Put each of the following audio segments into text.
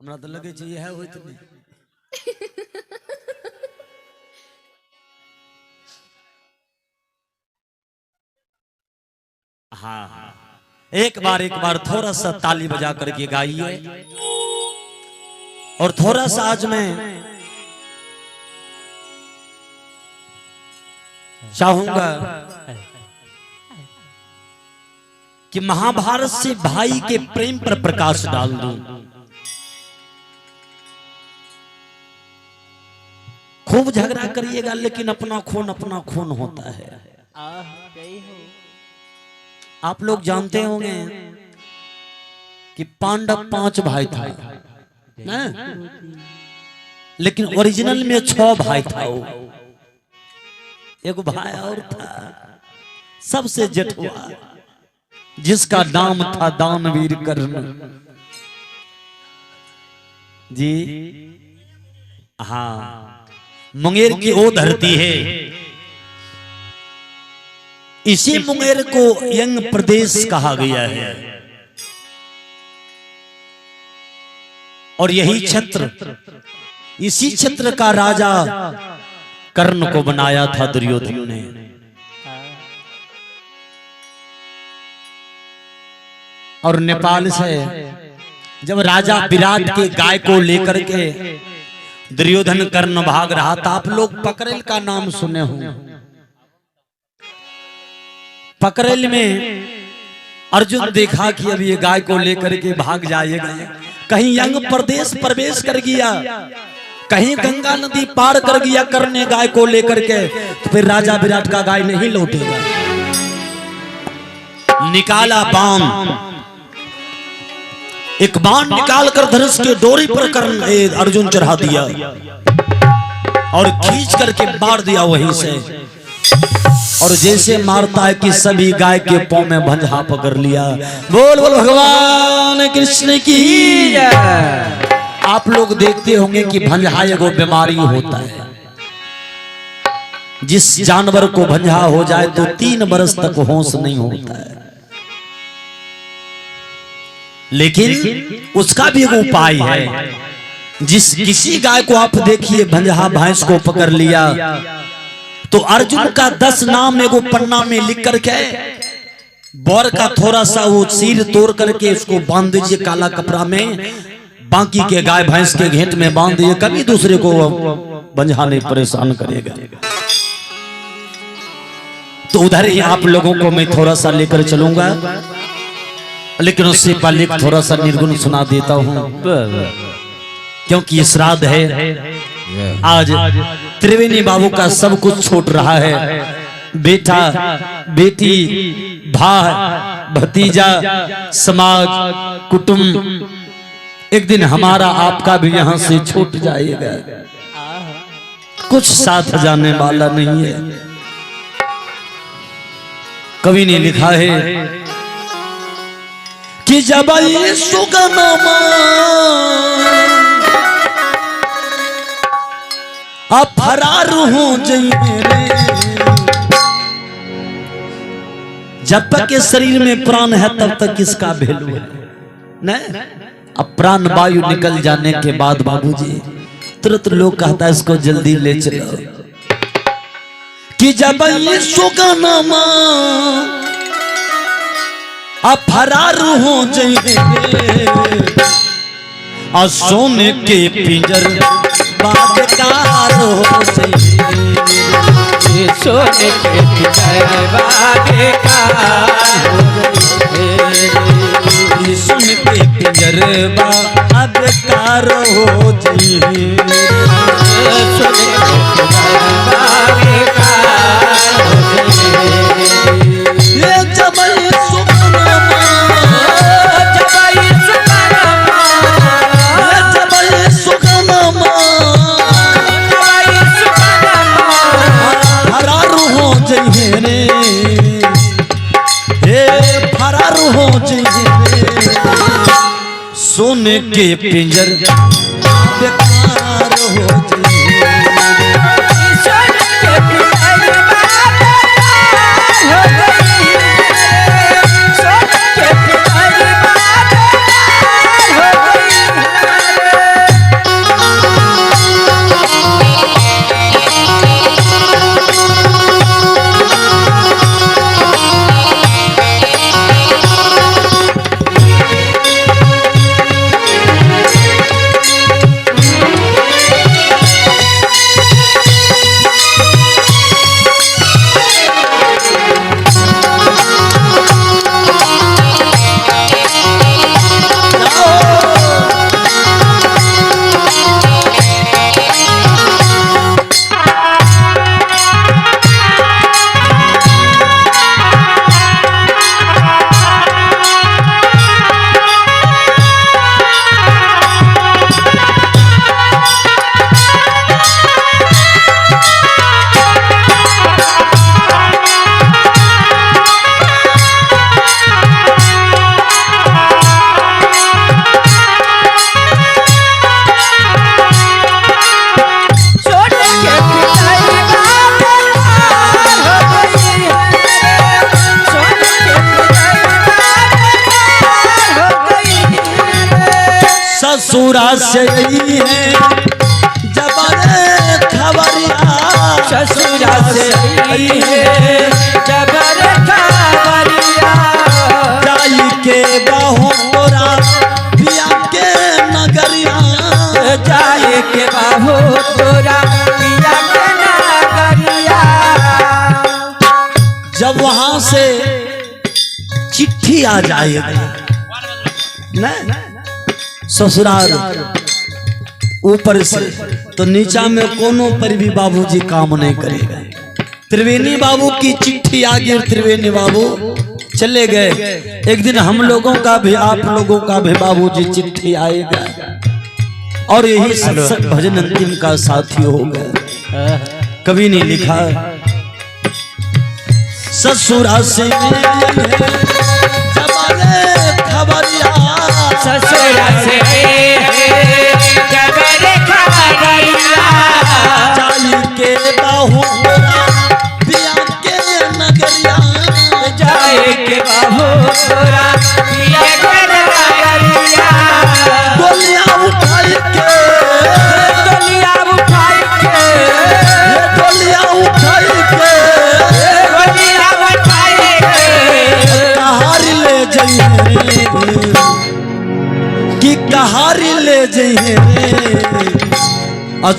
हमरा तो लगे चाहिए है होइत नहीं। हाँ हाँ, एक बार थोड़ा सा ताली बजा करके गाइए। और थोड़ा सा आज मैं चाहूंगा कि महाभारत से भाई के प्रेम पर प्रकाश डाल दूं। खूब झगड़ा करिएगा लेकिन अपना खून होता है। आप लोग जानते होंगे कि पांडव 5 भाई था ना? लेकिन ओरिजिनल में 6 भाई था। वो एक भाई और था सबसे जेठवा, जिसका नाम था दानवीर कर्ण जी। हाँ, मुंगेर की वो धरती है, इसी मुंगेर को यंग प्रदेश कहा गया है। और यही क्षेत्र, इसी क्षेत्र का राजा कर्ण को बनाया था दुर्योधन ने। और नेपाल से जब राजा विराट के गाय को लेकर के दुर्योधन कर्ण भाग रहा था, आप लोग पकरेल का नाम सुने होंगे। पकरेल में अर्जुन देखा कि अब ये गाय को लेकर के भाग जाएगा, कहीं यंग प्रदेश प्रवेश कर गया, कहीं गंगा नदी पार कर गया करने गाय को लेकर के, तो फिर राजा विराट का गाय नहीं लौटेगा। निकाला बाण, एक बाण निकाल कर धनुष के डोरी पर कर्ण अर्जुन चढ़ा दिया और खींच करके मार दिया वहीं से। और जैसे मारता है कि सभी गाय के पांव में भंजा पकड़ लिया। बोल बोल भगवान कृष्ण की। आप लोग देखते होंगे कि भंजा एगो बीमारी होता है, जिस जानवर को भंजा हो जाए तो 3 बरस तक होश नहीं होता है। लेकिन उसका भी एक उपाय है। किसी गाय को आप देखिए भंजा भैंस को पकड़ लिया तो अर्जुन का 10 नाम एगो पन्ना में लिख करके बोर का थोड़ा सा वो सिर तोड़ करके उसको बांध दीजिए काला कपड़ा में, बाकी के गाय भैंस के घेंट में बांध दीजिए, कभी दूसरे को भंजा नहीं परेशान करेगा। तो उधर ही आप लोगों को मैं थोड़ा सा लेकर चलूंगा, लेकिन उससे पहले थोड़ा सा निर्गुण सुना देता हूं, क्योंकि श्राद्ध है आज। त्रिवेणी बाबू का सब कुछ छूट रहा है, बेटा बेटी भाई भतीजा समाज कुटुंब, एक दिन हमारा आपका भी यहां से छूट जाएगा। कुछ साथ जाने वाला नहीं है। कवि ने लिखा है कि जब ये सुगनमा अब फरार हो जाइए रे, जब तक के शरीर में प्राण है तब तक किसका वैल्यू है न? अब प्राण वायु निकल जाने के बाद बाबूजी तुरंत लोग कहता है इसको जल्दी ले चलो। कि जब ये सुगनमा अब फरार हो जाइए, और सोने के पिंजर बादकार हो जाइए, सोने के पिंजर बादकार हो जाइए, सोने के पिंजर बादकार हो जाइए, सोने के पिंजर बादकार हो जाइए। ये जबल सोने के पिंजर बेकार हो जाइए, सोने के पिंजर बादकार हो जाइए, सोने के पिंजर बादकार हो जाइए। ससुरा से आई है जबर खबरिया, ससुरा से आई है जबर खबरिया, जाई के बहोरा पिया के नगरिया, जाए के बाबू तोरा पिया के नगरिया। जब वहां से चिट्ठी आ जाएगी न ससुराल ऊपर से, तो नीचा में कोनो पर भी बाबूजी काम नहीं करेगा। त्रिवेणी बाबू की चिट्ठी आ गई, त्रिवेणी बाबू चले गए। एक दिन हम लोगों का भी, आप लोगों का भी बाबूजी चिट्ठी आएगा, और यही सत्संग भजन अंतिम का साथी होगा। कभी नहीं लिखा ससुरा से खबरिया, ससुरा से जबर खबरिया, जाई के बहोरा पिया के नगरिया, जाए के बाबू तोरा पिया के नगरिया। डोलिया उठाई के, डोलिया उठाई के, डोलिया उठाई के, डोलिया उठाई के, कहारी ले जाइए कि कहारी ले जाइए,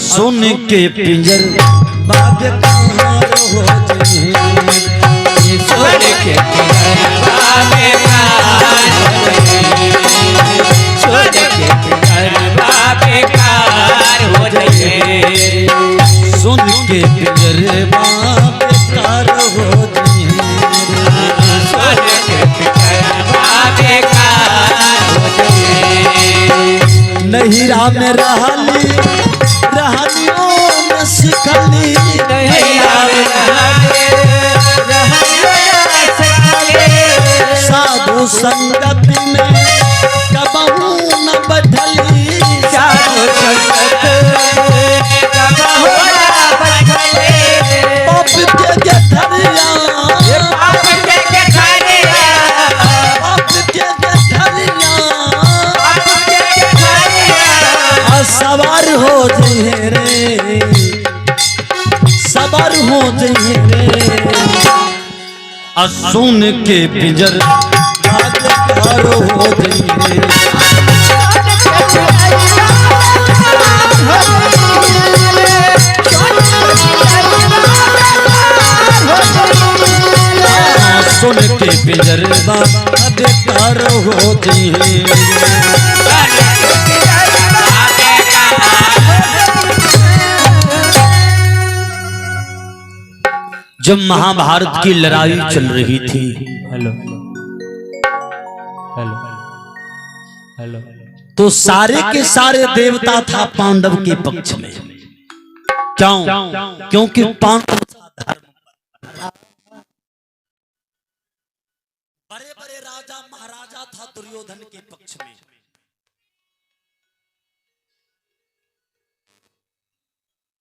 सुन के पिंजर बाब कहार हो जाइए, सुन के पिंजर बेकार हो जाइए, सुन के पिंजर बेकार हो जाइए, सुन के पिंजर बाब कहार हो जाइए, सुन के पिंजर बेकार हो जाइए। नहिरा में रहली रहनियों में सिखली, साधु संगति में कबहू न बढ़ली, साधु संगत कबहू न बढ़ली, पाप के गठरिया, पाप के गठरिया, पाप के गठरिया, पाप के गठरिया, सवार हो जाइए रे, सवार हो जाइए रे, सुन के पिंजर बागकार हो जाइए, सुन के पिंजर बागकार हो जाइए। जब महाभारत की लड़ाई चल रही थी, हेलो हेलो हेलो, तो सारे के सारे देवता था पांडव के पक्ष में। क्यों? क्योंकि पांडव बड़े बड़े राजा महाराजा था दुर्योधन के पक्ष में,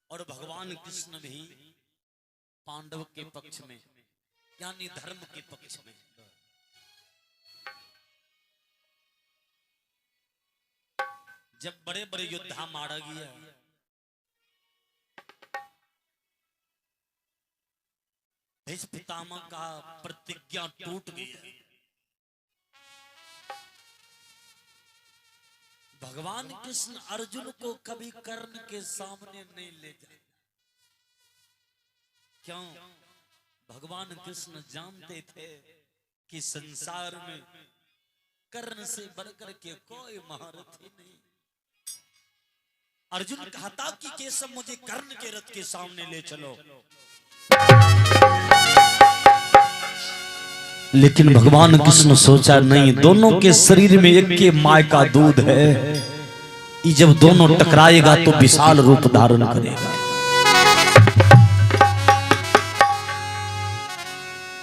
और भगवान कृष्ण भी पांडव के पक्ष में, यानी धर्म के पक्ष में। जब बड़े बड़े योद्धा मारा गया, भीष्म पितामह का प्रतिज्ञा टूट गई। भगवान कृष्ण अर्जुन को कभी कर्ण के सामने नहीं ले जाए। क्यों? भगवान कृष्ण जानते थे कि संसार में कर्ण से बढ़कर के कोई महारथी नहीं। अर्जुन कहता कि केशव मुझे कर्ण के रथ के सामने ले चलो, लेकिन भगवान कृष्ण सोचा नहीं, दोनों के शरीर में एक के माय का दूध है, ये जब दोनों टकराएगा तो विशाल रूप धारण करेगा।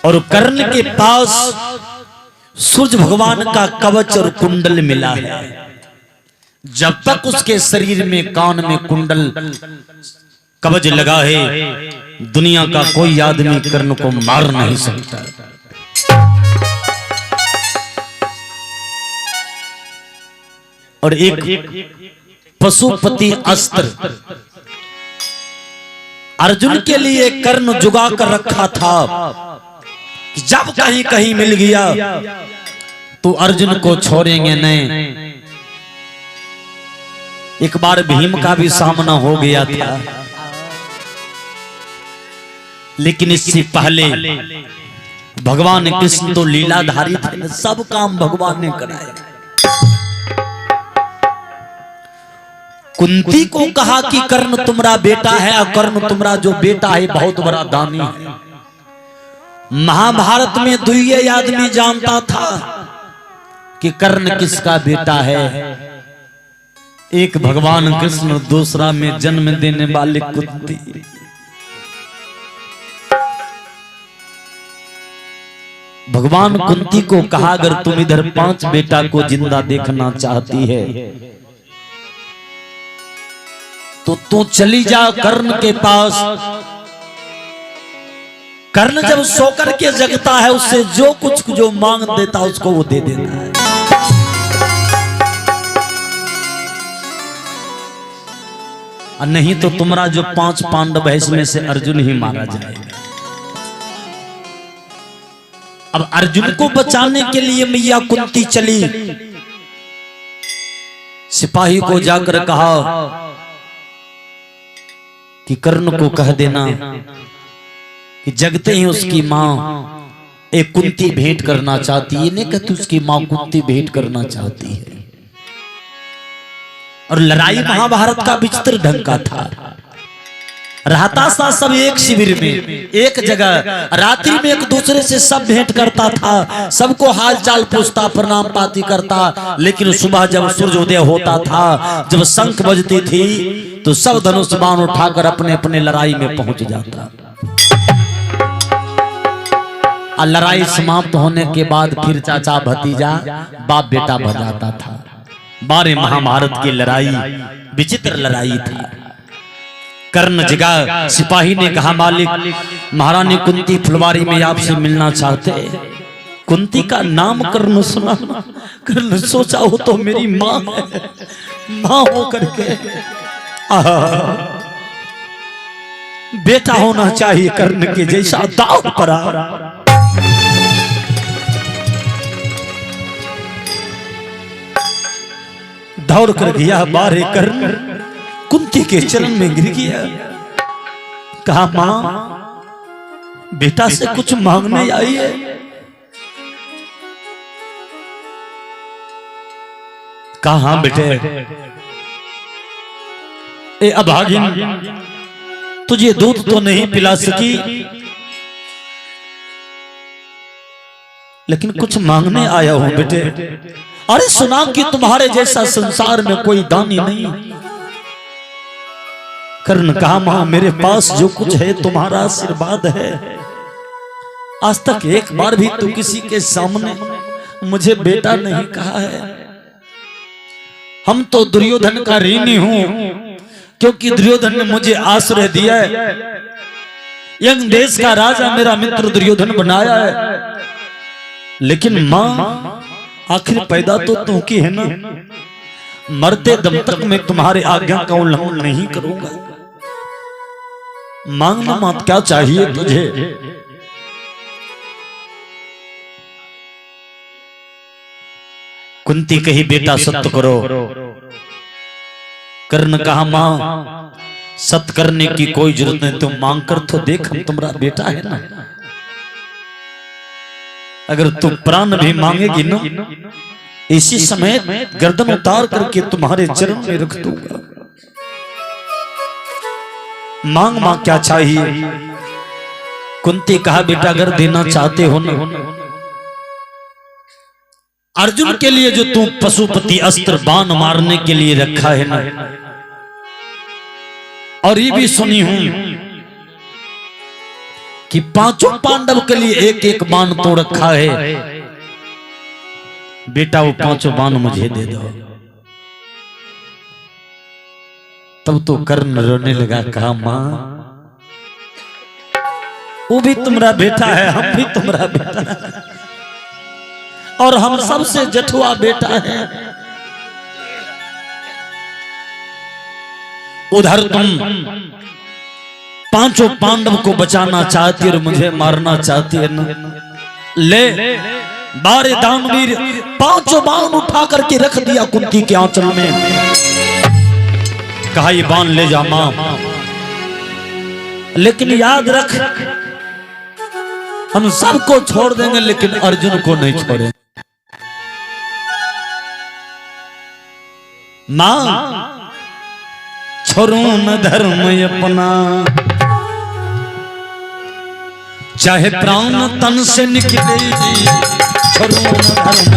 और कर्ण के पास सूर्य भगवान का कवच और कुंडल मिला है। जब तक उसके शरीर में कान में कुंडल कवच लगा है, दुनिया का कोई आदमी कर्ण को मार नहीं सकता। और एक पशुपति अस्त्र अर्जुन के लिए कर्ण जुगा कर रखा था कि जब कहीं कहीं मिल गया तो अर्जुन को छोड़ेंगे नहीं। एक बार भीम का भी सामना हो गया था, लेकिन इससे पहले भगवान कृष्ण तो लीलाधारी थे, सब काम भगवान ने कराया। कुंती को कहा कि कर्ण तुम्हारा बेटा है, और कर्ण तुम्हारा जो बेटा है बहुत बड़ा दानी है। महाभारत में दुइये आदमी जानता था कि कर्ण किसका बेटा है, एक भगवान कृष्ण, दूसरा में जन्म देने वाली कुंती। भगवान कुंती को कहा अगर तुम इधर 5 बेटा को जिंदा देखना चाहती है तो तू चली जा कर्ण के पास। कर्ण जब सोकर के जगता है उससे जो कुछ जो मांग देता है उसको वो दे देता है। और नहीं तो तुम्हारा जो 5 पांडव है इसमें से अर्जुन ही मारा जाएगा। अब अर्जुन को बचाने के लिए मैया कुंती चली, सिपाही को जाकर कहा कि कर्ण को कह देना कि जगते ही उसकी मां एक कुंती भेंट करना चाहती है। नहीं कहती उसकी मां कुंती भेंट करना चाहती है। और लड़ाई महाभारत का विचित्र ढंग का था। रहता था सब एक शिविर में, एक जगह, रात्रि में एक दूसरे से सब भेंट करता था, सबको हाल चाल पूछता, प्रणाम पाती करता। लेकिन सुबह जब सूर्योदय होता था, जब शंख बजती थी, तो सब धनुष बाण उठाकर अपने अपने लड़ाई में पहुंच जाता। और लड़ाई समाप्त होने के बाद फिर चाचा भतीजा बाप बेटा बजाता था। 12 महाभारत की लड़ाई विचित्र लड़ाई थी। कर्ण जगा, सिपाही ने कहा मालिक महारानी कुंती फुलवारी में आपसे मिलना चाहते। कुंती का नाम कर्ण सुना, कर्ण सोचा हो तो मेरी माँ है, माँ हो करके बेटा होना चाहिए कर्ण के जैसा दाव पड़ा। दौड़ कर गया, 12 कर्ण कुंती के चरण में गिर गया। कहा मां बेटा से कुछ मांगने आई है। कहा हाँ बेटे। ए अभागिन तुझे दूध तो नहीं पिला सकी, लेकिन कुछ मांगने आया हूं बेटे। अरे सुना कि तुम्हारे जैसा संसार में कोई दानी नहीं। कर्ण कहा मां मेरे पास जो कुछ है तुम्हारा आशीर्वाद है। आज तक एक बार भी तू किसी के सामने मुझे बेटा नहीं कहा है। हम तो दुर्योधन का ऋणी हूं, क्योंकि दुर्योधन ने मुझे आश्रय दिया है। यंग देश का राजा मेरा मित्र दुर्योधन बनाया है। लेकिन मां आखिर पैदा तो तू की है ना, मरते दम तक मैं तुम्हारे आज्ञा का उल्लंघन नहीं करूंगा। मांगना मत, क्या चाहिए तुझे? कुंती कही बेटा सत्य करो। कर्ण कहा मां सत्य करने की कोई जरूरत नहीं, तुम मांग कर तो देख, हम तुम्हारा बेटा है ना। अगर तुम प्राण भी मांगेगी ना, इसी समय गर्दन उतार करके तुम्हारे चरण में रख दूंगा। मांग मां क्या चाहिए? कुंती कहा बेटा अगर देना चाहते हो ना, अर्जुन के लिए जो तुम पशुपति अस्त्र बाण मारने के लिए रखा है ना, और ये भी सुनी हूं कि 5 पांडव के लिए एक एक बाण तो रखा है। बेटा वो 5 बाण मुझे दे दो। तब तो कर्ण रोने लगा। कहा मां वो भी तुम्हारा बेटा है, हम भी तुम्हारा बेटा है, और हम सबसे जठुआ बेटा है। उधर तुम पांचों पांडव को बचाना चाहती और मुझे मारना चाहती है ना। ले बारे दानवीर पांचों बाण उठा करके रख दिया कुंती के आंचल में। कहा ये बाण ले जा मां, लेकिन याद रख हम सबको छोड़ देंगे लेकिन अर्जुन को नहीं छोड़ेंगे। मां छोड़ो न धर्म अपना, चाहे प्राण तन से निकले, छोड़ो न धर्म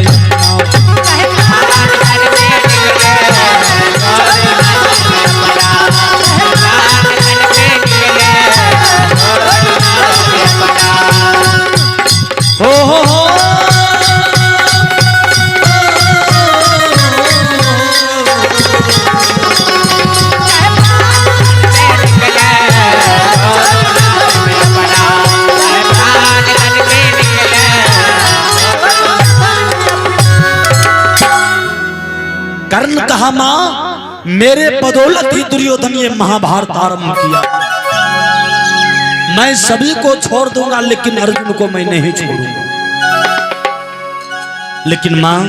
कर्ण कहा मां मेरे बदौलत ही दुर्योधन ये महाभारत आरंभ किया। मैं सभी को छोड़ दूंगा लेकिन अर्जुन को मैं नहीं छोड़ूंगा। लेकिन मां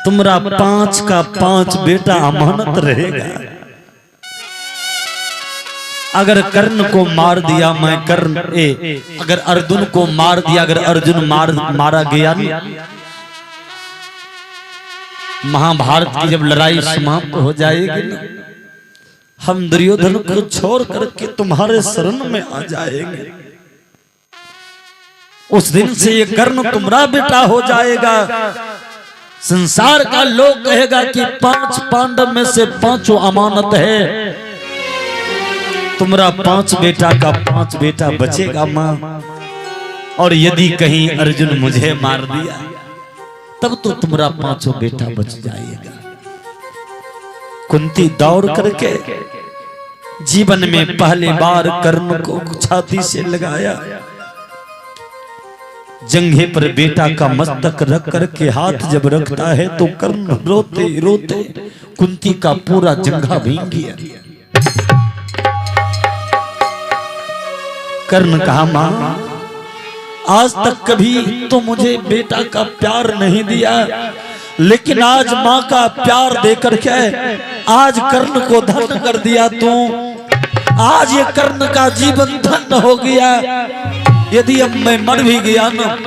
तुम्हारा 5 का 5 बेटा अमानत रहेगा। अगर कर्ण को मार दिया मैं अगर अर्जुन को मार दिया, अगर अर्जुन मारा गया महाभारत की जब लड़ाई समाप्त हो जाएगी ना, हम दुर्योधन को छोड़ करके तुम्हारे शरण में आ जाएंगे। उस दिन से ये कर्ण तुम्हारा बेटा हो जाएगा। संसार का लोग कहेगा कि 5 पांडव में से 5 अमानत है। तुम्हारा 5 बेटा का 5 बेटा बचेगा मां। और यदि कहीं अर्जुन मुझे मार दिया तब तो तुम्हारा 5 बेटा बच जाएगा। कुंती दौड़ करके जीवन में पहली बार कर्ण को छाती से लगाया, जंघे पर बेटा का मस्तक रख करके हाथ जब रखता है तो कर्ण रोते रोते कुंती का पूरा जंघा भीग गया। कर्ण कहा मां आज तक कभी तो मुझे बेटा का प्यार नहीं दिया, लेकिन आज माँ का प्यार देकर के आज कर्ण को धन्य कर दिया तू। आज ये कर्ण का जीवन धन्य हो गया। यदि अब मैं मर भी गया ना,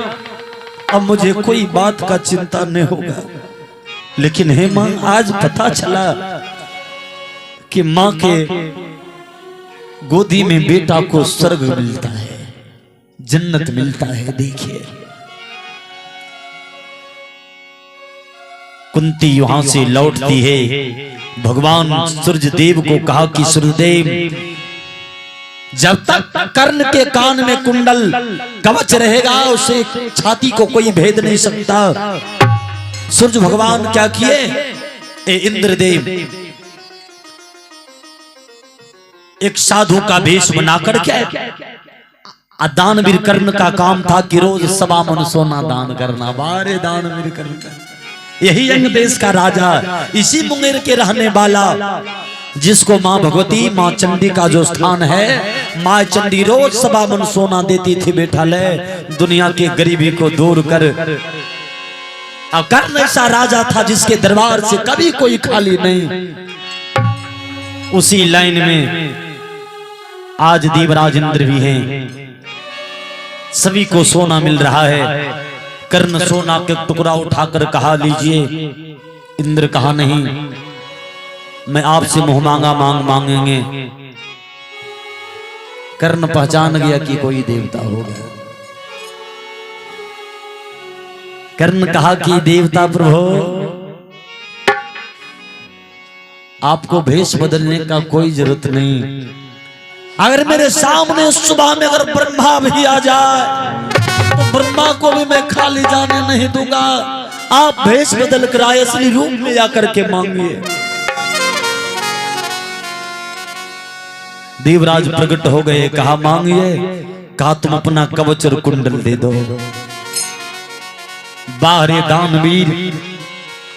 अब मुझे कोई बात का चिंता नहीं होगा। लेकिन हे माँ आज पता चला कि माँ के गोदी में बेटा को स्वर्ग मिलता है, जन्नत मिलता है। देखिए कुंती वहां से लौटती है, भगवान सूर्य देव को कहा कि सूर्यदेव जब तक कर्ण के कान में कुंडल कवच रहेगा उसे छाती को कोई भेद नहीं सकता। सूर्य भगवान क्या किए, ए इंद्रदेव एक साधु का वेश बनाकर क्या दानवीर कर्ण का काम था कि रोज 1.25 मन सोना दान करना। बारे दानवीर कर्ण यही अंग देश का राजा, इसी मुंगेर के रहने वाला, जिसको माँ भगवती माँ चंडी का जो स्थान है, माँ चंडी रोज 1.25 मन सोना देती थी। बेटा ले दुनिया के गरीबी को दूर कर। अब कर्ण ऐसा राजा था जिसके दरबार से कभी कोई खाली नहीं। उसी लाइन में आज देवराज इंद्र भी हैं, सभी को सोना मिल रहा है। कर्ण सोना के टुकड़ा उठाकर कहा लीजिए। इंद्र कहा नहीं, मैं आपसे मुंह मांगा मांगेंगे। कर्ण पहचान गया कि कोई देवता होगा। कर्ण कहा कि देवता प्रभु आपको भेष बदलने का कोई जरूरत नहीं। अगर मेरे सामने सुबह में अगर ब्रह्मा भी आ जाए तो ब्रह्मा को भी मैं खाली जाने नहीं दूंगा। आप भेष बदल कर आए असली रूप में आकर के मांगिए। देवराज प्रकट हो गए, कहा मांगिए। कहा तुम अपना कवच और कुंडल दे दो। बाहर दानवीर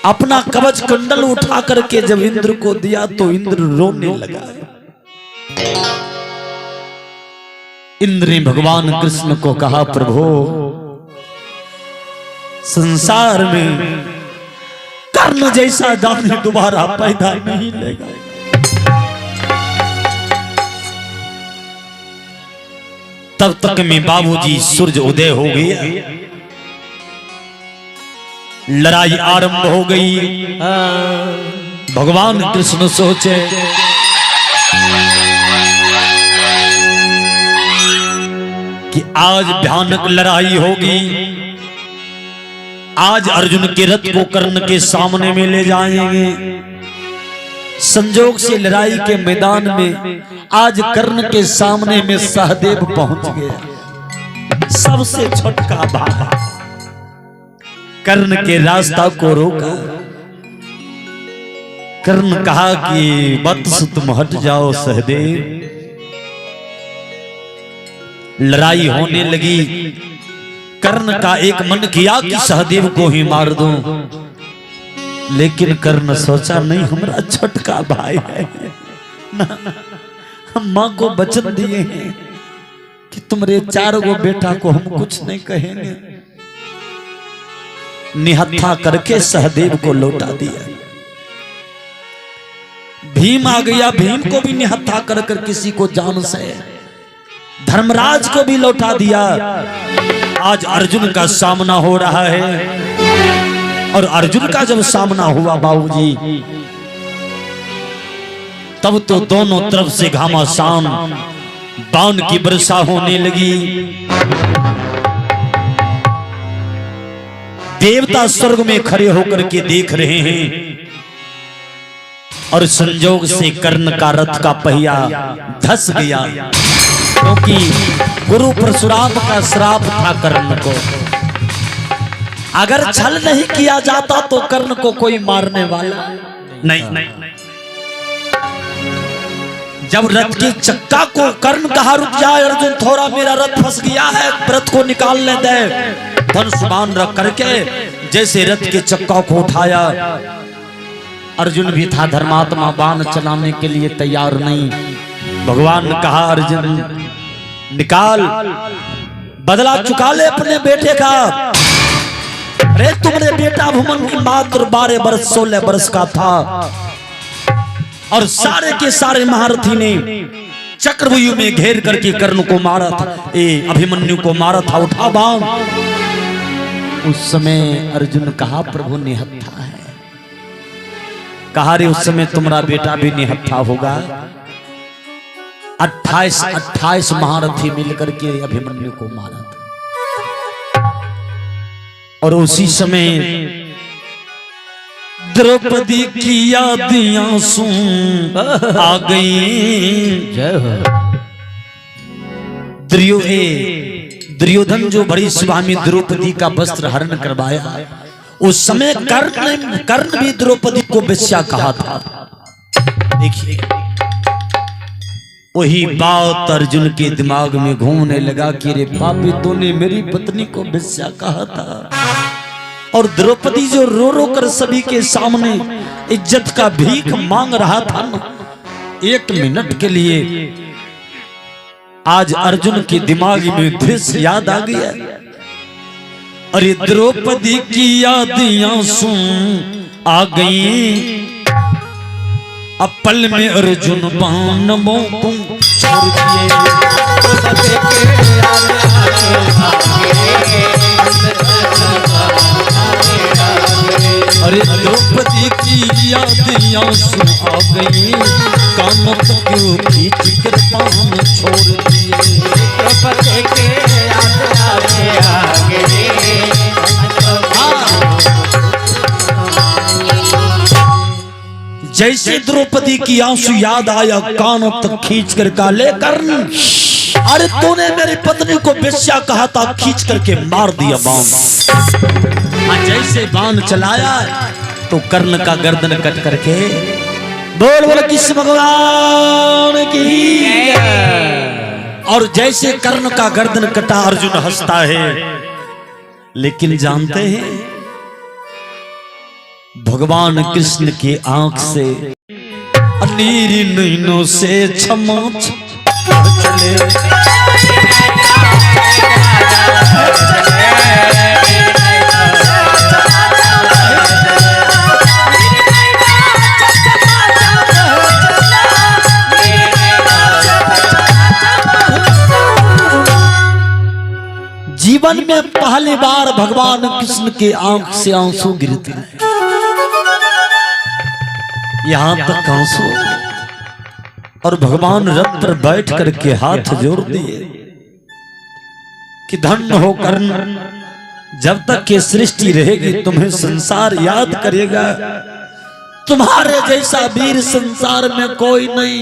अपना कवच कुंडल उठा करके जब इंद्र को दिया तो इंद्र रोने लगा। इंद्र ने भगवान कृष्ण को कहा, प्रभु संसार में कर्ण जैसा दानी दोबारा पैदा नहीं लेगा। तब तक में बाबूजी सूरज उदय हो गया, लड़ाई आरंभ हो गई। भगवान कृष्ण सोचे कि आज भयानक लड़ाई होगी, आज अर्जुन के रथ को कर्ण के सामने में ले जाएंगे। संजोग से लड़ाई के मैदान में आज कर्ण के सामने में सहदेव पहुंच गया। सबसे छोटका भाई कर्ण के रास्ता को रोका। कर्ण कहा कि वत्स तुम हट जाओ सहदेव। लड़ाई होने लगी। कर्ण का एक मन किया कि सहदेव को ही मार दूं, लेकिन कर्ण सोचा नहीं, हमारा छोटका भाई है ना, हम मां को वचन दिए हैं कि तुम्हारे 4 गो बेटा को हम कुछ नहीं कहेंगे। निहत्था करके सहदेव को लौटा दिया। भीम आ गया, भीम को भी निहत्था कर कर किसी को जान से। धर्मराज को भी लौटा दिया। आज अर्जुन का सामना हो रहा है। और अर्जुन का जब सामना हुआ बाबूजी, तब तो दोनों तरफ से घमासान बाण की वर्षा होने लगी। देवता स्वर्ग में खड़े होकर के देख रहे हैं। और संजोग से कर्ण का रथ का पहिया धस गया, क्योंकि गुरु परशुराम का श्राप था कर्ण को। अगर छल नहीं किया जाता तो कर्ण को कोई मारने वाला नहीं। जब रथ के चक्का को कर्ण कहा, रुक जाए अर्जुन, थोड़ा मेरा रथ फंस गया है, रथ को निकालने दे। धनुष्मान रख करके जैसे रथ के चक्का को उठाया, अर्जुन भी था धर्मात्मा, बाण चलाने के लिए तैयार नहीं। भगवान ने कहा, अर्जुन निकाल, बदला चुका ले अपने बेटे का। अरे तुम्हारे बेटा भूमन मात्र 12 वर्ष 16 वर्ष का था, और सारे के सारे महारथी ने चक्रव्यूह में घेर करके कर्ण को मारा था, अभिमन्यु को मारा था। उठा बाण। उस समय अर्जुन कहा, प्रभु निहत्था है। कहा, रे उस समय तुम्हारा बेटा भी निहत्था होगा। 28 महारथी मिलकर के अभिमन्यु को मारा था। और उसी समय द्रौपदी की यादियां सुन आ गई। दुर्योधन जो बड़ी सभा में द्रौपदी का वस्त्र हरण करवाया, उस समय कर्ण भी द्रौपदी को वेश्या कहा था। देखिए, वही बात अर्जुन के दिमाग में घूमने लगा कि रे पापी, तूने मेरी पत्नी को वेश्या कहा था। और द्रौपदी जो रो रो कर सभी के सामने इज्जत का भीख मांग रहा था ना, 1 मिनट के लिए आज अर्जुन के दिमाग में दृश्य याद आ गया। अरे द्रौपदी की यादियां सुन आ गई। अब पल में अर्जुन बाणों को छोड़ दिए। अरे द्रौपदी की यादियां सुन आ गई, कानों तक क्यों खींच कर बाण छोड़ दिए। द्रौपदी के जैसे द्रौपदी की आंसू याद आया, कानों तक खींच कर काले कर्ण, अरे तूने मेरी पत्नी को वेश्या कहा था, खींच करके मार दिया बाण। जैसे बाण चलाया तो कर्ण का गर्दन कट करके बोल बोल कृष्ण भगवान की। और जैसे कर्ण का गर्दन कटा, अर्जुन हंसता है। लेकिन जानते हैं भगवान कृष्ण की आंख से नीरी नैनों से क्षमा चले। जीवन में पहली बार भगवान कृष्ण के आंख से आंसू गिरते हैं, यहां तक आंसू, और भगवान रथ पर बैठ करके हाथ जोड़ दिए कि धन्य हो कर्ण, जब तक ये सृष्टि रहेगी तुम्हें संसार याद करेगा, तुम्हारे जैसा वीर संसार में कोई नहीं,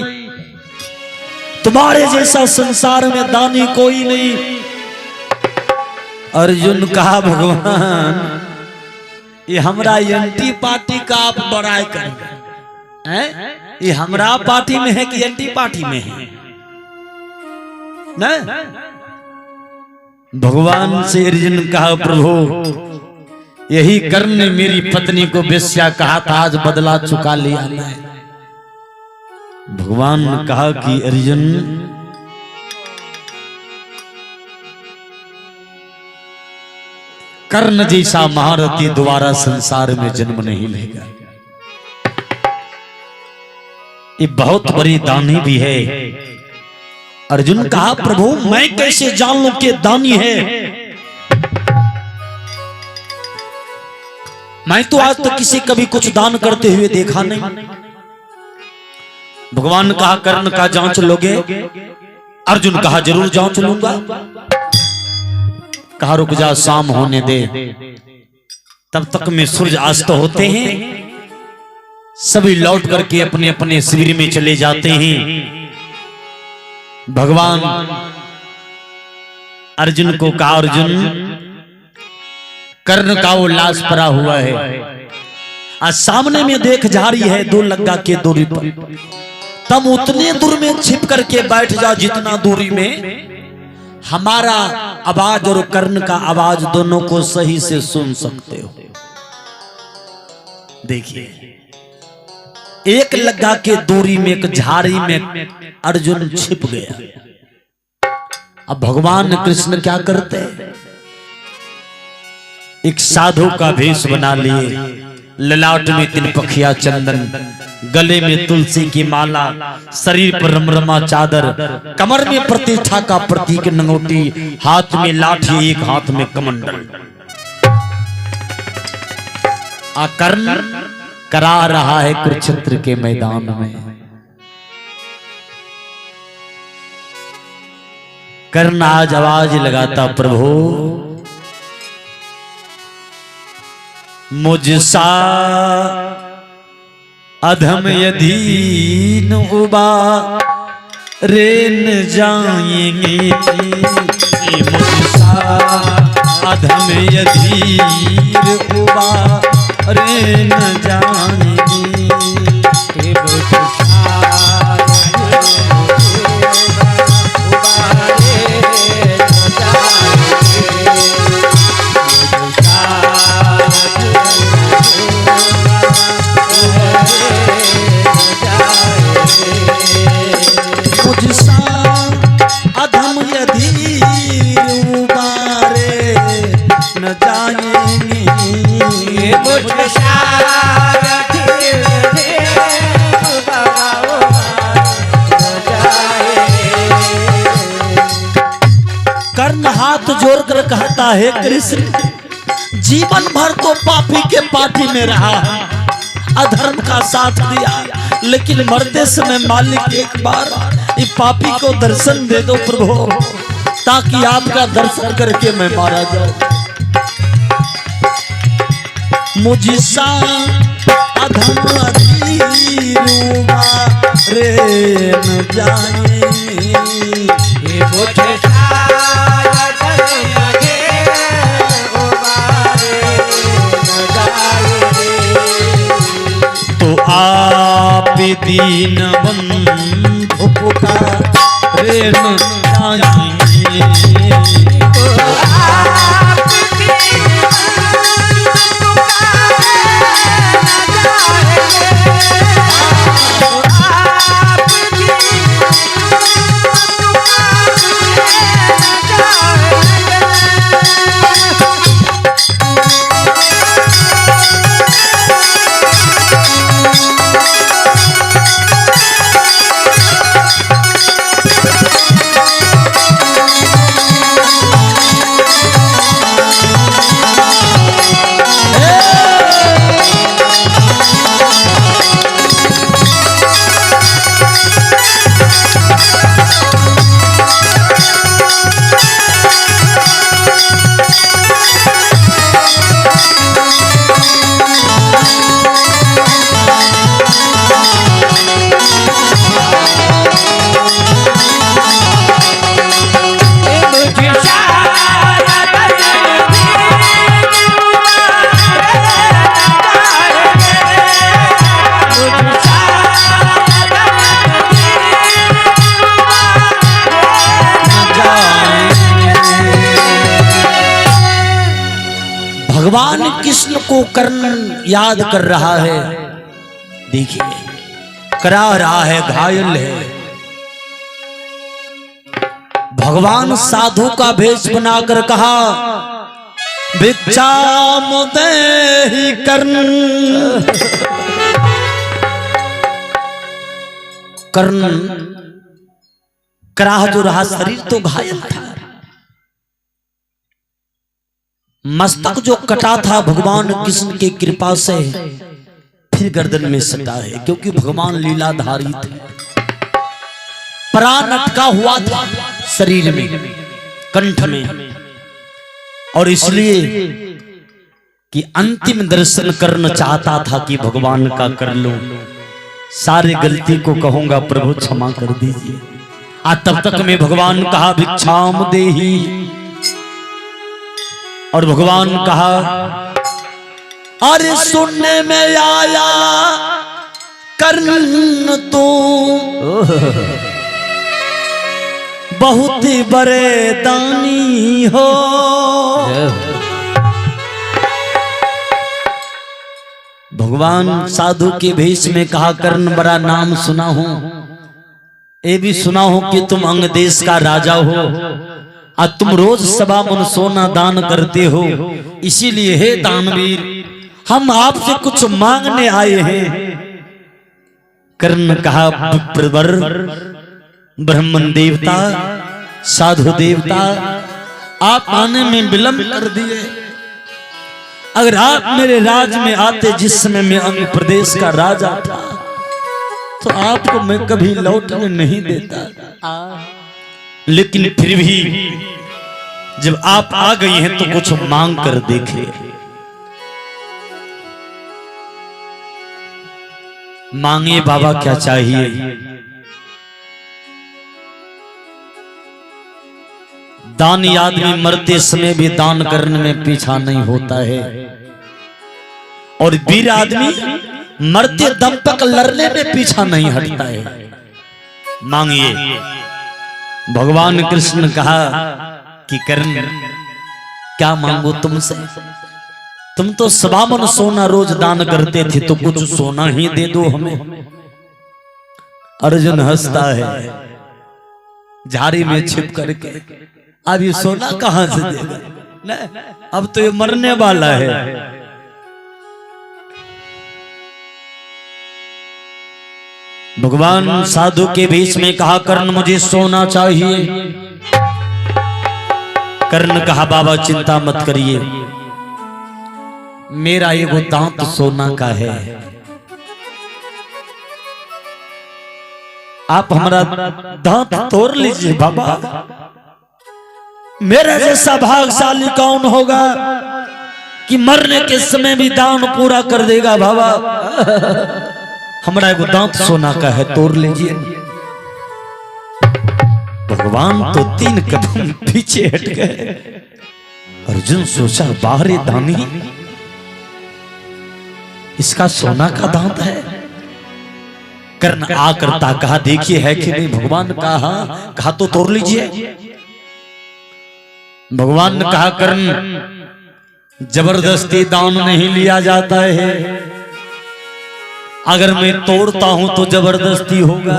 तुम्हारे जैसा संसार में दानी कोई नहीं। अर्जुन कहा भगवान ये हमरा एंटी पार्टी का आप बड़ाई करेंगे, ये हमरा पार्टी में है कि एंटी पार्टी में है ना? भगवान से अर्जुन कहा प्रभु यही कर्ण ने मेरी पत्नी को वेश्या कहा था, आज बदला चुका लिया मैं। भगवान ने कहा कि अर्जुन कर्ण जैसा महारथी दोबारा संसार में जन्म नहीं लेगा, ये बहुत बड़ी दानी भी है। अर्जुन कहा प्रभु मैं कैसे जान लूं कि दानी है, मैं तो आज तक किसी कभी कुछ दान करते हुए देखा नहीं। भगवान ने कहा कर्ण का जांच लोगे? अर्जुन कहा जरूर जांच लूंगा। कहा रुक जा शाम होने दे, तब तक में सूरज अस्त होते हैं, सभी लौट करके अपने अपने शिविर में चले जाते हैं। भगवान अर्जुन को कहा अर्जुन कर्ण का वो लाश पड़ा हुआ है, आज सामने में देख जा रही है 2 लग्गा के दूरी पर, तब उतने दूर में छिप करके बैठ जा जितना दूरी में हमारा आवाज और कर्ण का आवाज दोनों को सही से सुन सकते हो। देखिए 1 लग्गा के दूरी में एक झाड़ी में अर्जुन छिप गया। अब भगवान कृष्ण क्या करते हैं, एक साधु का भेष बना लिए, ललाट में 3 पखिया चंदन, गले में तुलसी की माला, शरीर पर रमरमा चादर, कमर में प्रतिष्ठा का प्रतीक नंगोटी, हाथ में लाठी, एक हाथ में कमंडल। कर्ण करा रहा है कुरुक्षेत्र के मैदान में। कर्ण आज आवाज लगाता प्रभु मुझसा अधम यदीन उबा रेन जाएंगे, मुझसा अधम यदीन उबा रेन जाएंगे। कर्ण हाथ जोड़कर कहता है कृष्ण जीवन भर तो पापी के पार्टी में रहा, अधर्म का साथ दिया, लेकिन मरते समय मालिक एक बार इस पापी को दर्शन दे दो प्रभु, ताकि आपका दर्शन करके मैं मारा जाऊं। मुझसा अधम रे न जाए, तो आप दीन बंधु पुकारे न जाए, भगवान कृष्ण को कर्ण याद कर रहा है। देखिए करा रहा है, घायल है। भगवान साधु का भेष बनाकर कहा, भिक्षाम देहि कर्ण। कर्ण कराह जो रहा, शरीर तो घायल था, मस्तक जो कटा था भगवान कृष्ण की कृपा से फिर गर्दन में सटा है, क्योंकि भगवान लीलाधारी थे। प्राण अटका हुआ था शरीर में, कंठ में, और इसलिए कि अंतिम दर्शन करना चाहता था कि भगवान का कर लो। सारे गलती को कहूंगा प्रभु क्षमा कर दीजिए। तब तक में भगवान कहा, भिक्षाम देहि। और भगवान कहा, अरे सुनने में आया कर्ण तो बहुत ही बड़े दानी हो। भगवान साधु के भेष में कहा, कर्ण बड़ा नाम सुना हूं, ये भी सुना हूं कि तुम अंग देश का राजा हो और तुम रोज सवा मन सोना दान करते हो, इसीलिए हे दानवीर हम आपसे कुछ मांगने आए हैं। कर्ण कहा, विप्रवर, ब्राह्मण देवता, साधु देवता, आप आने में विलंब कर दिए। अगर आप मेरे राज में आते जिस समय मैं अंग प्रदेश का राजा था, तो आपको मैं कभी लौटने नहीं देता। लेकिन फिर भी जब आप आ गई हैं तो कुछ मांग कर देखे। मांगे बाबा क्या चाहिए? दानी आदमी मरते समय भी दान करने में पीछा नहीं होता है, और वीर आदमी मरते दम तक लड़ने में पीछा नहीं हटता है। मांगिए। भगवान कृष्ण कहा कि कर्ण क्या मांगो तुमसे? तुम तो सवा मन सोना रोज दान करते थे, तो कुछ सोना ही दे दो हमें। अर्जुन हंसता है झाड़ी में छिप करके, अब ये सोना कहां से देगा? नहीं, अब तो ये मरने वाला है। भगवान साधु के बीच में कहा, कर्ण मुझे सोना चाहिए। कर्ण कहा, बाबा चिंता मत करिए, मेरा एगो दांत सोना का है, आप हमारा दांत तोड़ लीजिए बाबा। मेरे जैसा भाग्यशाली कौन होगा कि मरने के समय भी दान पूरा कर देगा बाबा। हमारा एगो दांत सोना का है, तोड़ लीजिए। भगवान तो 3 कदम पीछे हट गए। अर्जुन सोचा, बाहरी दानी, इसका सोना का दांत है। कर्ण आकर कहा, देखिए है कि नहीं? भगवान कहा तो तोड़ लीजिए। भगवान ने कहा, कर्ण जबरदस्ती दान नहीं लिया जाता है, अगर मैं तोड़ता हूं तो जबरदस्ती होगा।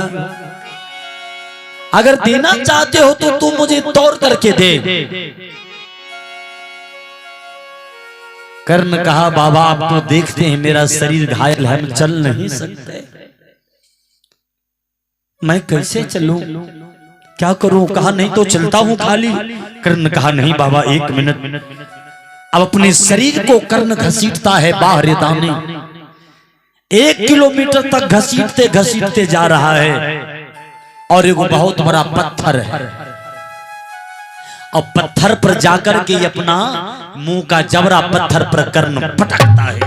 अगर देना चाहते हो तो तुम मुझे तोड़ करके दे। कर्ण कहा, बाबा आप तो देखते हैं मेरा शरीर घायल है, मैं चल नहीं सकते, मैं कैसे चलूं, क्या करूं? कहा, नहीं तो चलता हूं खाली। कर्ण कहा, नहीं बाबा 1 मिनट। अब अपने शरीर को कर्ण घसीटता है बाहरी दाने, 1 किलोमीटर तक घसीटते घसीटते जा रहा है, और एक बहुत बड़ा पत्थर है, और पत्थर पर जाकर के अपना मुंह का जबरा पत्थर पर कर्ण पटकता है।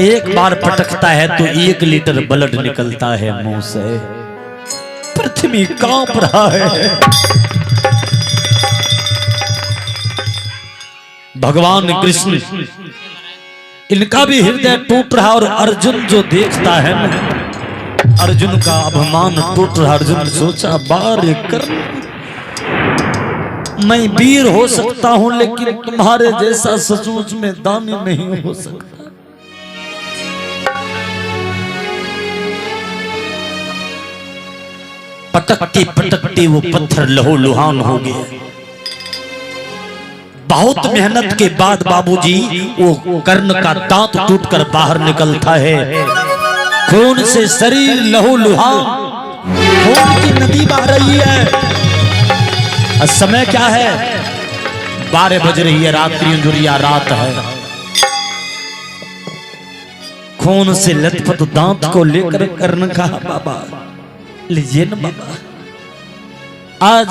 एक बार पटकता है तो 1 लीटर ब्लड निकलता है मुंह से, पृथ्वी कांप रहा है। भगवान कृष्ण, इनका भी हृदय टूट रहा, और अर्जुन जो देखता है ना, अर्जुन का अभिमान टूट रहा। अर्जुन सोचा, बार कर्ण मैं वीर हो सकता हूं लेकिन तुम्हारे जैसा सचमुच में दानी नहीं हो सकता। पटकते पटकते वो पत्थर लहूलुहान हो गए। बहुत मेहनत के बाद बाबूजी वो कर्ण का दांत टूटकर बाहर निकलता है। खून से शरीर लहूलुहान, खून की नदी बह रही है। और समय क्या है? 12 बज रही है, रात्रि अंधुरिया रात है। खून से लथपथ दांत को लेकर कर्ण कहा, बाबा लीजिए ना बाबा, आज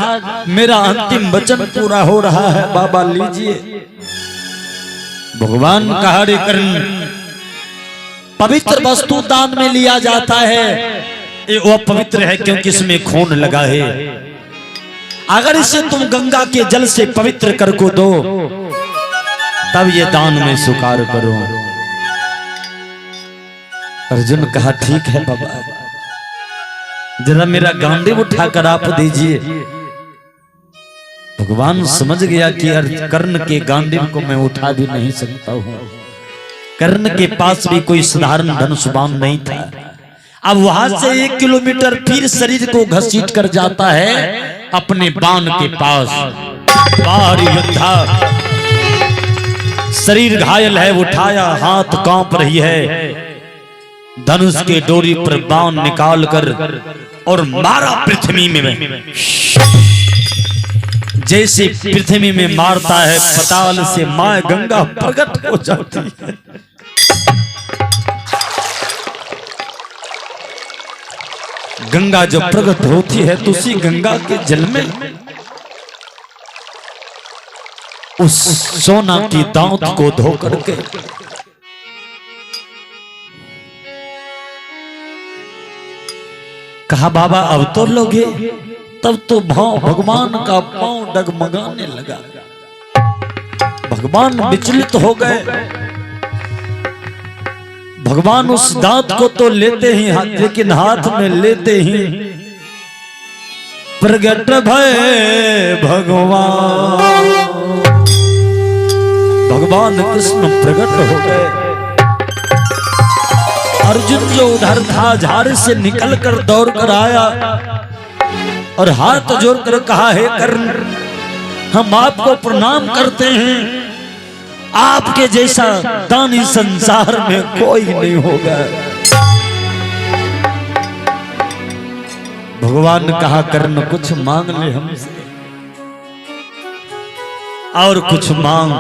मेरा अंतिम वचन पूरा हो रहा है, बाबा लीजिए। भगवान कहा, रे कर्ण, पवित्र वस्तु दान में लिया जाता है, ये वो पवित्र है क्योंकि इसमें खून लगा है। अगर इसे तुम गंगा के जल से पवित्र कर को दो तब ये दान में स्वीकार करो। अर्जुन कहा, ठीक है बाबा, जरा मेरा गांडीव उठाकर आप दीजिए। भगवान समझ गया कि कर्ण के गांडीव को मैं उठा भी नहीं सकता हूं। कर्ण के पास भी कोई साधारण धनुष बाण नहीं था। अब वहां से 1 किलोमीटर फिर शरीर को घसीट कर जाता है अपने बाण के पास। बाहरी योद्धा, शरीर घायल है, उठाया, हाथ कांप रही है, धनुष के डोरी पर बाण निकाल कर और मारा पृथ्वी में। जैसे पृथ्वी में मारता है, पताल से मां गंगा प्रकट हो जाती है। गंगा जब प्रकट होती है तो उसी गंगा के जल में उस सोना की दांत को धो करके कहा, बाबा अब तो लोगे। तब तो भगवान का पांव डगमगाने लगा। भगवान विचलित हो गए। भगवान उस दांत को तो लेते ही, लेकिन हाथ में लेते ही प्रगट भय भगवान। भगवान कृष्ण प्रकट हो गए। अर्जुन जो उधर था झाड़ से निकलकर दौड़ कर आया और हाथ जोड़कर कहा, हे कर्ण, हम आपको प्रणाम करते हैं, आपके जैसा दानी संसार में कोई नहीं होगा। भगवान कहा, कर्ण कुछ मांग ले हमसे, और कुछ मांग।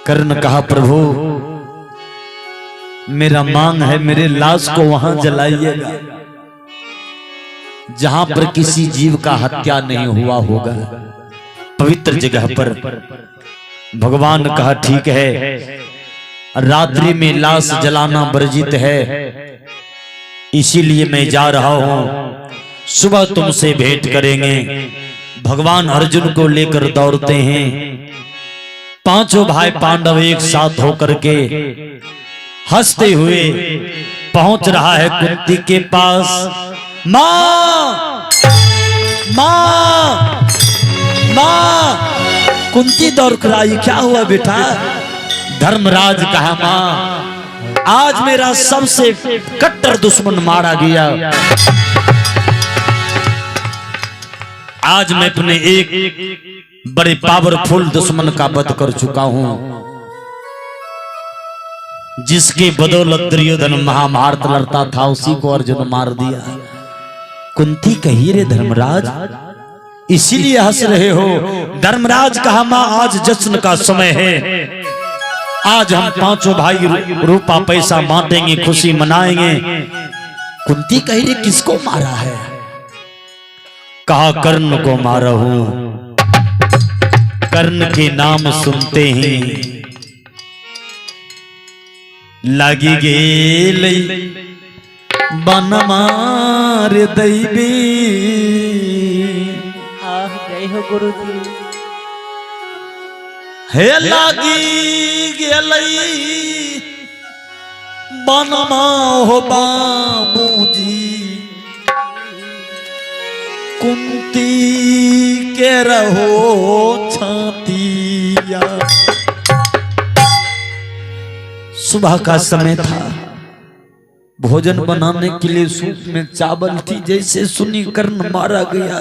कर्ण कहा, प्रभु मेरा मांग है, मेरे लाश को वहां जलाइएगा जहां पर किसी जीव का हत्या नहीं हुआ होगा, पवित्र जगह पर। भगवान कहा, ठीक है, रात्रि में लाश जलाना वर्जित है, इसीलिए मैं जा रहा हूं, सुबह तुमसे भेंट करेंगे। भगवान अर्जुन को लेकर दौड़ते हैं। पांचों भाई पांडव एक साथ होकर के हंसते हुए पहुंच रहा है कुंती के पास। मां मां मां, कुंती दौड़ कर आई, क्या हुआ बेटा? धर्मराज कहा, मां आज मेरा सबसे कट्टर दुश्मन मारा गया। आज मैं अपने एक बड़े पावरफुल दुश्मन का वध कर चुका हूं, जिसके बदौलत दुर्योधन महाभारत लड़ता था, उसी को अर्जुन मार दिया। कुंती कही, रे धर्मराज इसीलिए हंस रहे हो? धर्मराज कहा, मां आज जश्न का समय है, आज हम पांचों भाई रूपा पैसा बांटेंगे, खुशी मनाएंगे। कुंती कही, रे किसको मारा है? कहा, कर्ण को मारा हूं। कर्ण के नाम सुनते ही लगी गेल बन मार दैवी। जय हो गुरुजी। हे लागी गेलई बनमा हो बाबूजी, कुंती के रहो छातिया। सुबह का समय था, भोजन बनाने के लिए सूप में चावल थी। जैसे सुनी कर्ण मारा गया,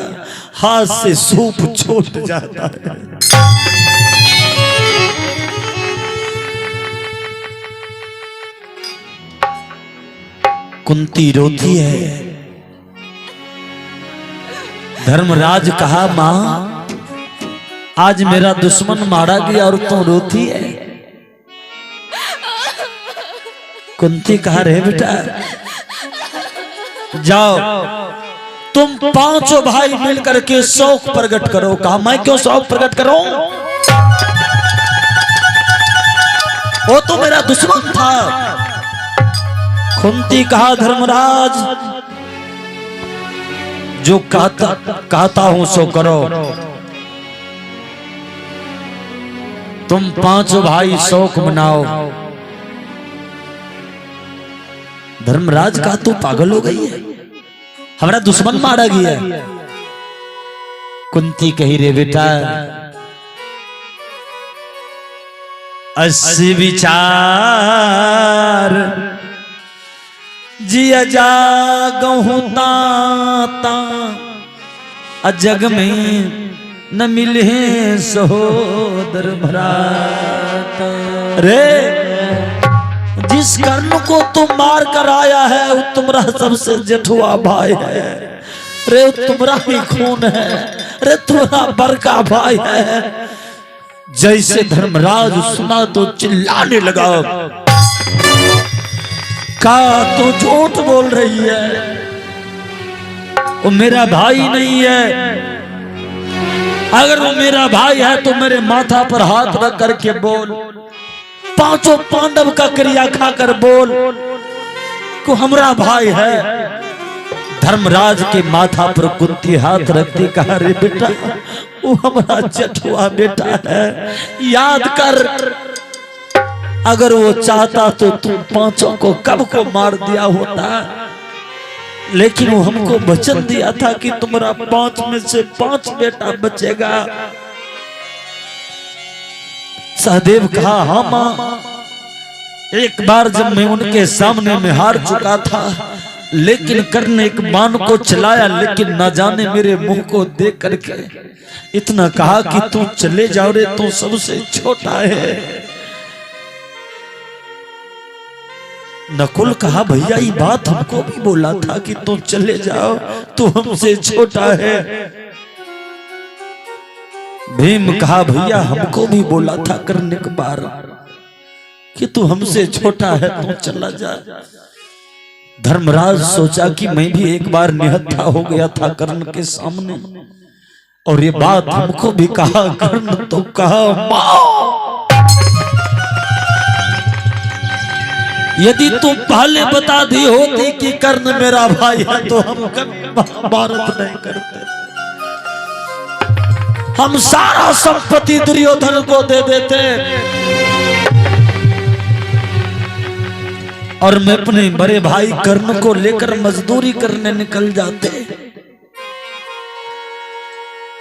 हाथ से सूप छूट जाता है। कुंती रोती है। धर्मराज कहा, मां आज मेरा दुश्मन मारा गया और तू रोती है। कुंती कहा, रे बेटा जाओ तुम पांचों भाई मिलकर के शौक प्रकट करो। कहा, मैं क्यों शौक प्रकट करूं? वो तो मेरा दुश्मन था। कुंती कहा, धर्मराज जो कहता हूं सो करो। तुम पांचों भाई शौक मनाओ। धर्मराज का तू पागल हो गई है, हमारा दुश्मन मारा गया। कुंती कही, रे बेटा 80 विचार जिया जागहु ताता, जग में न मिले सहोदर भ्राता। रे जिस कर्ण को तुम मार कर आया है वो तुम्हारा सबसे जेठुआ भाई है। रे तुम्हारा ही खून है, रे तुम्हारा बड़का भाई है। जैसे धर्मराज सुना तो चिल्लाने लगा, का तो झूठ बोल रही है, वो मेरा भाई नहीं है। अगर वो मेरा भाई है तो मेरे माथा पर हाथ रख करके बोल, पांचों पांडव का क्रिया खाकर बोल को हमारा भाई है। धर्मराज के माथा पर कुंती हाथ रखती कहा, रे बेटा वो हमारा जेठुआ बेटा है, याद कर। अगर वो चाहता तो तुम पांचों को कब को मार दिया होता, लेकिन वो हमको वचन दिया था कि तुम्हारा 5 में से 5 बेटा बचेगा। सहदेव कहा, हाँ मां, एक बार जब मैं उनके सामने में हार चुका था, लेकिन कर्ण एक बाण को चलाया, लेकिन न जाने मेरे मुंह को देख करके इतना कहा कि तू चले जाओ रे, तू सबसे छोटा है। नकुल कहा, भैया ये बात हमको भी बोला था कि तू चले जाओ, तू हमसे छोटा है। भीम कहा, भैया हमको भी बोला था कर्ण एक बार कि तू हमसे छोटा है, तू चला जा। धर्मराज सोचा कि मैं भी एक बार निहत्था हो गया था कर्ण के सामने, और ये बात हमको भी कहा कर्ण, तो कहा मां यदि तुम पहले बता दी होती कि कर्ण मेरा भाई है तो हम कभी महाभारत नहीं करते। हम सारा संपत्ति दुर्योधन को दे देते और मैं अपने बड़े भाई कर्ण को लेकर मजदूरी करने निकल जाते।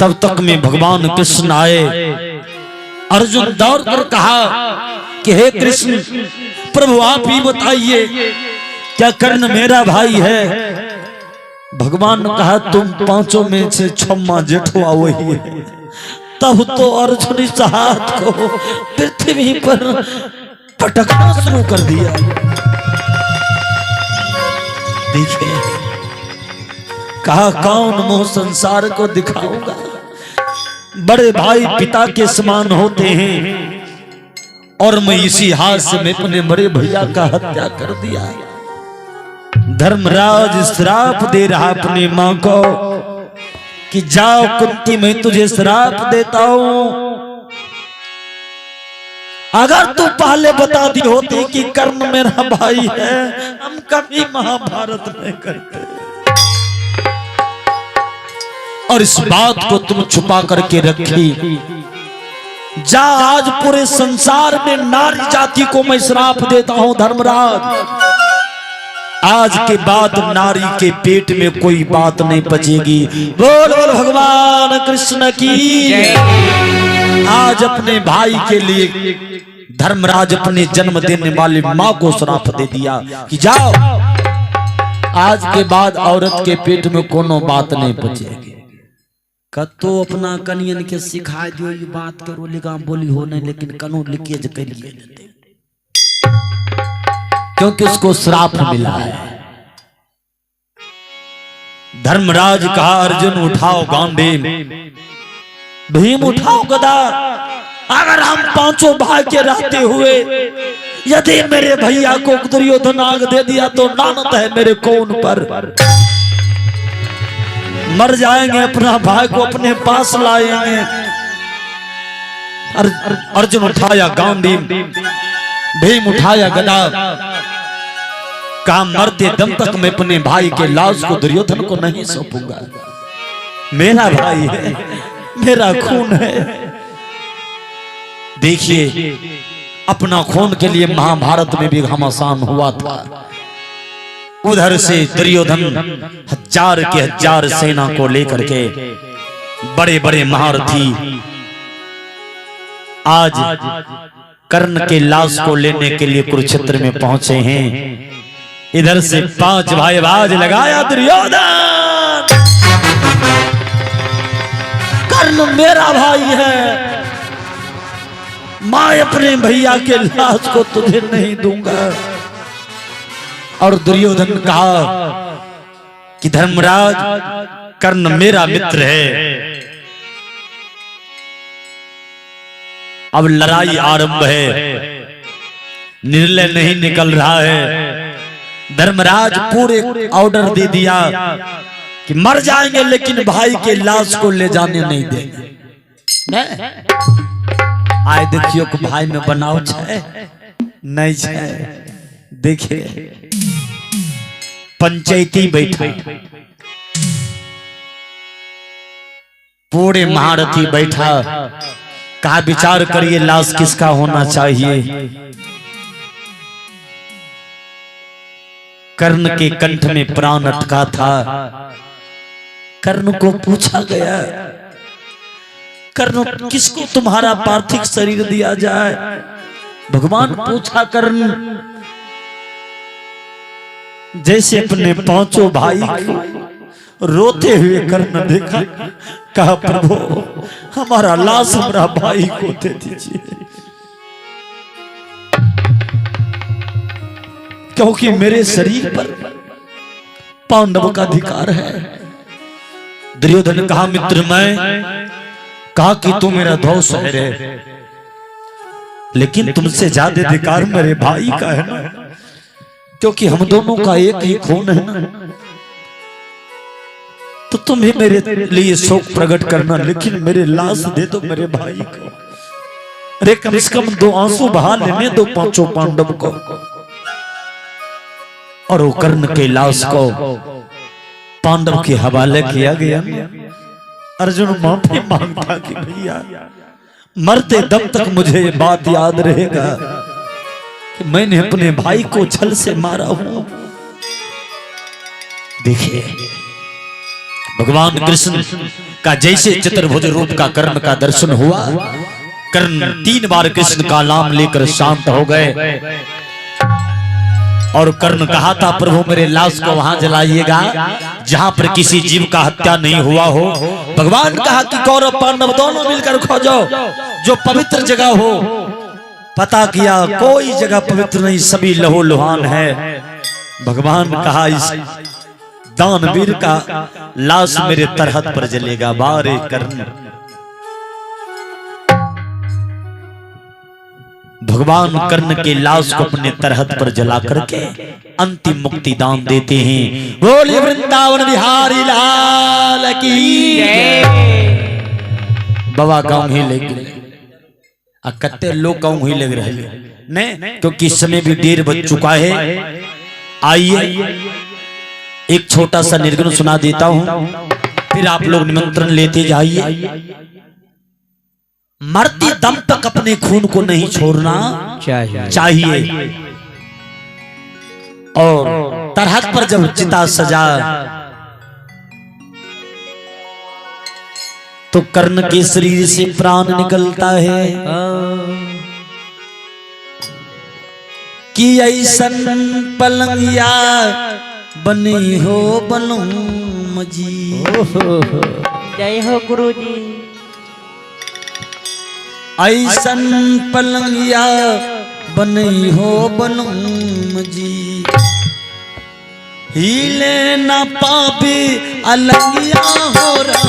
तब तक में भगवान कृष्ण आए। अर्जुन दौड़ कर कहा कि हे कृष्ण, प्रभु आप ही बताइए क्या कर्ण मेरा भाई है? भगवान ने कहा, तुम पांचों में से छम्मा जेठुआ वही है। तब तो अर्जुन इस हाथ को पृथ्वी पर पटकना शुरू कर दिया। देखिए, कहा कौन मुंह संसार को दिखाऊंगा। बड़े भाई पिता के समान होते हैं और मैं इसी हाथ से मैं अपने बड़े भैया का हत्या कर दिया। धर्मराज श्राप दे रहा अपनी मां को कि जाओ कुंती, मैं तुझे श्राप देता हूं, अगर तू पहले बता दी होती कि कर्ण मेरा भाई है, हम कभी महाभारत नहीं करते। और इस बात को तुम छुपा करके रखी। जा, आज पूरे संसार में नारी जाति को मैं श्राप देता हूं धर्मराज। आज के बाद नारी के पेट में कोई बात नहीं बचेगी। बोल बोल भगवान कृष्ण की। आज अपने भाई के लिए धर्मराज अपने जन्म देने वाली माँ को श्राप दे दिया कि जाओ, आज के बाद औरत के पेट में कोनो बात नहीं बचेगी। कतो अपना कनियन के सिखा दियो ये बात करो लिखा बोली होने, लेकिन कनो लीकेज करिए, क्योंकि उसको श्राप मिला है। धर्मराज कहा अर्जुन उठाओ गांडीव, भीम उठाओ गदा। अगर हम पांचों भाई के रहते हुए यदि मेरे भैया को दुर्योधन आग दे दिया तो लानत है मेरे कौन पर। मर जाएंगे, अपना भाई को अपने पास लाएंगे। अर्जुन उठाया गांडीव, भीम उठाया गदा। कहा मरते दम तक मैं अपने भाई के लाश को दुर्योधन को नहीं सौंपूंगा। मेरा भाई है, मेरा खून है। देखिए अपना खून के लिए महाभारत में भी घमासान हुआ था। उधर से दुर्योधन हजार के हजार सेना को लेकर के बड़े बड़े महारथी आज कर्ण के लाश को लेने के लिए कुरुक्षेत्र में पहुंचे हैं। इधर से 5 भाई आवाज लगाया दुर्योधन, कर्ण मेरा भाई है, मैं अपने भैया के लाश को तुझे नहीं दूंगा। और दुर्योधन कहा कि धर्मराज कर्ण मेरा मित्र है। अब लड़ाई आरंभ है, निर्णय नहीं निकल रहा है। धर्मराज पूरे ऑर्डर दे दिया कि मर जाएंगे लेकिन भाई के लाश को ले जाने नहीं देंगे। आए देखियो को भाई में बनाओ छे नहीं छे। देखिए पंचायती बैठा, पूरे महारथी बैठा, कहा विचार करिए लाश किसका होना चाहिए। कर्ण के कंठ में प्राण अटका था। कर्ण को पूछा गया कर्ण किसको तुम्हारा पार्थिव शरीर दिया जाए। भगवान पूछा कर्ण जैसे अपने 5 भाई को रोते हुए कर्ण देखा, कहा प्रभु हमारा लाश हमारा भाई को दे दीजिए, क्योंकि मेरे शरीर पर पांडव का अधिकार है। दुर्योधन कहा मित्र मैं कहा कि तू मेरा दोस्त है, लेकिन तुमसे ज्यादा अधिकार मेरे भाई का है ना, क्योंकि हम दोनों का एक ही खून है ना। तो तुम ही मेरे लिए शोक प्रकट करना, लेकिन मेरे लाश दे दो मेरे भाई को। अरे कम से कम 2 आंसू बहा लेने दो 5 पांडव को। और वो कर्ण के लाश को पांडव के हवाले किया गया। अर्जुन माफी मांगता कि भैया मरते दम तक मुझे ये बात याद रहेगा कि मैंने अपने भाई को छल से मारा हूं। देखिए भगवान कृष्ण का जैसे चतुर्भुज रूप का कर्ण का दर्शन हुआ, कर्ण 3 बार कृष्ण का नाम लेकर शांत हो गए। और कर्ण कहा था प्रभु मेरे लाश को वहां जलाइएगा जहां पर किसी जीव का हत्या नहीं हुआ हो। भगवान कहा कि कौरव पांडव दोनों मिलकर खोजो जो पवित्र जगह हो। पता किया कोई जगह पवित्र नहीं, सभी लहू लुहान है। भगवान कहा इस दानवीर का लाश मेरे तरहत पर जलेगा। बारे कर्ण भगवान कर्ण के लाश को अपने तरहत पर जला करके अंतिम मुक्ति दान देते हैं। बोले वृंदावन बिहारी लाल की बाबा गाँव ही लेके कत्ते लोग गाँव ही लग रहे ने, क्योंकि इस समय भी देर बज चुका है। आइए एक छोटा सा निर्गुण सुना देता हूं, फिर आप लोग निमंत्रण लेते जाइए। मरते दम तक अपने खून को नहीं छोड़ना चाहिए और तरहत पर जब चिता सजा तो कर्ण के शरीर से प्राण निकलता है कि ऐसन पलंगिया बनी हो बलूम जी। जय हो गुरु जी। ऐसन पलंगिया बनी हो बलूम जी, हिले न पावे अलंगिया हो रहा।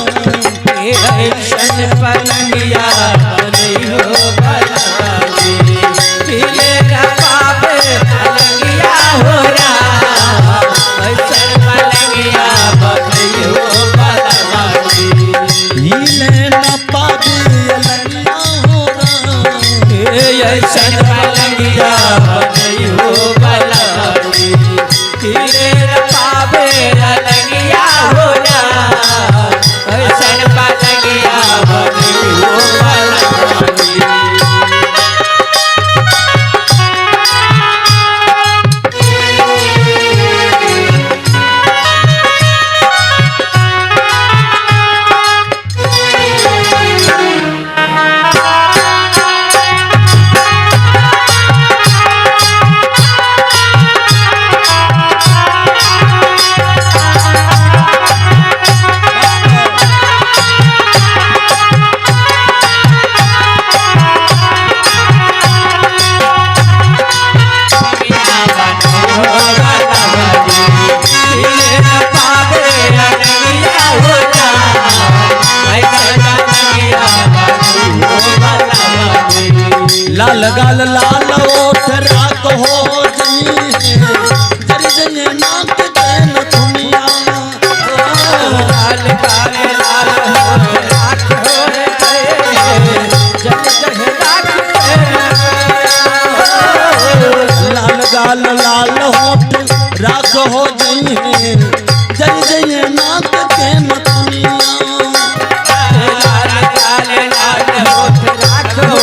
ऐसन पलंगिया बनी हो बलूम जी, हिले न पावे अलंगिया हो रहा। ऐसन पलंगिया बनी हो बलूम जी, हिले न पावे अलंगिया हो रहा। ऐसन पलंगिया बनी हो बलूम जी, हिले न पावे अलंगिया हो रहा। ऐसन पलंगिया बनी हो बलूम जी। लाल गाल लाल ओठ रात हो जई है, जरी जई नाक देन दुनिया। लाल गाल लाल ओठ रात हो जई, जरी जई नाक देन। लाल गाल लाल ओठ रात हो जई है, जरी जई नाक देन दुनिया। लाल गाल लाल ओठ रात हो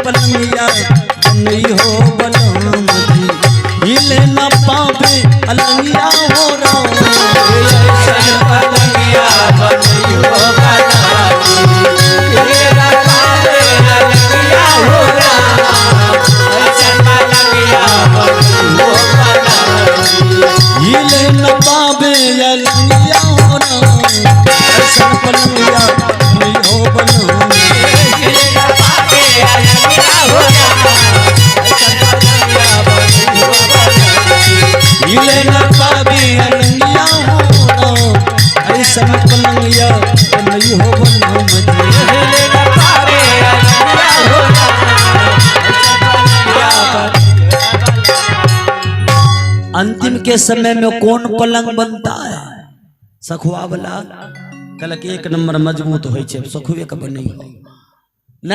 पलंगिया नहीं हो बलूम जी, हिले न पावे अलंगिया हो रहा। ऐसन पलंगिया बनी हो बलूम जी, हिले न पावे अलंगिया हो रहा। ऐसन पलंगिया बनी हो बलूम जी, हिले न पावे अलंगिया हो रहा। ऐसन पलंगिया नहीं हो बलूम जी, हिले न पावे अलंगिया हो रहा। ऐसन पलंगिया बनी हो बलूम जी, हिले न पावे अलंगिया हो रहा। ऐसन पलंगिया नहीं हो बलूम जी। हिले न पावे अलंगिया हो रहा। ऐसन पलंगिया बनी हो बलूम। अंतिम के समय में कौन पलंग बनता है? सखुआ वाला कल के एक नंबर मजबूत हो सखुए का बनी न।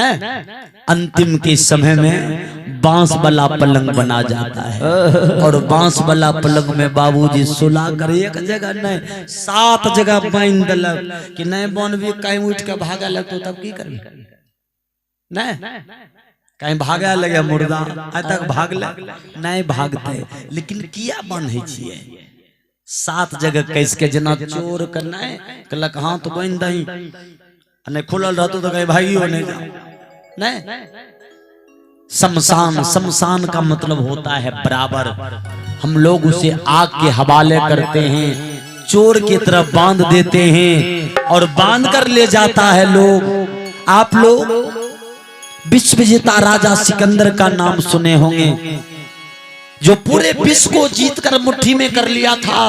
अंतिम के समय में बांस वाला पलंग बना जाता है, और बांस वाला पलंग में बाबूजी सुला कर एक जगह नहीं 7 जगह बांध दिलक कि नहीं बनबी कहीं उठ के भागा लगतो तब की करबी नहीं, कहीं भागा लगे मुर्दा आज तक भाग ले नहीं भागते, लेकिन किया बन्हे छिए 7 जगह कैस के जना चोर करना है कहलक हाँ तो बन दही नहीं खुलल रहतो तो कहीं भागियो नहीं जा नहीं। शमशान, शमशान का मतलब होता है बराबर। हम लोग उसे आग के हवाले करते हैं, चोर की तरफ बांध देते हैं और बांध कर ले जाता है लोग। आप लोग विश्व विजेता राजा सिकंदर का नाम सुने होंगे, जो पूरे विश्व को जीत कर मुट्ठी में कर लिया था।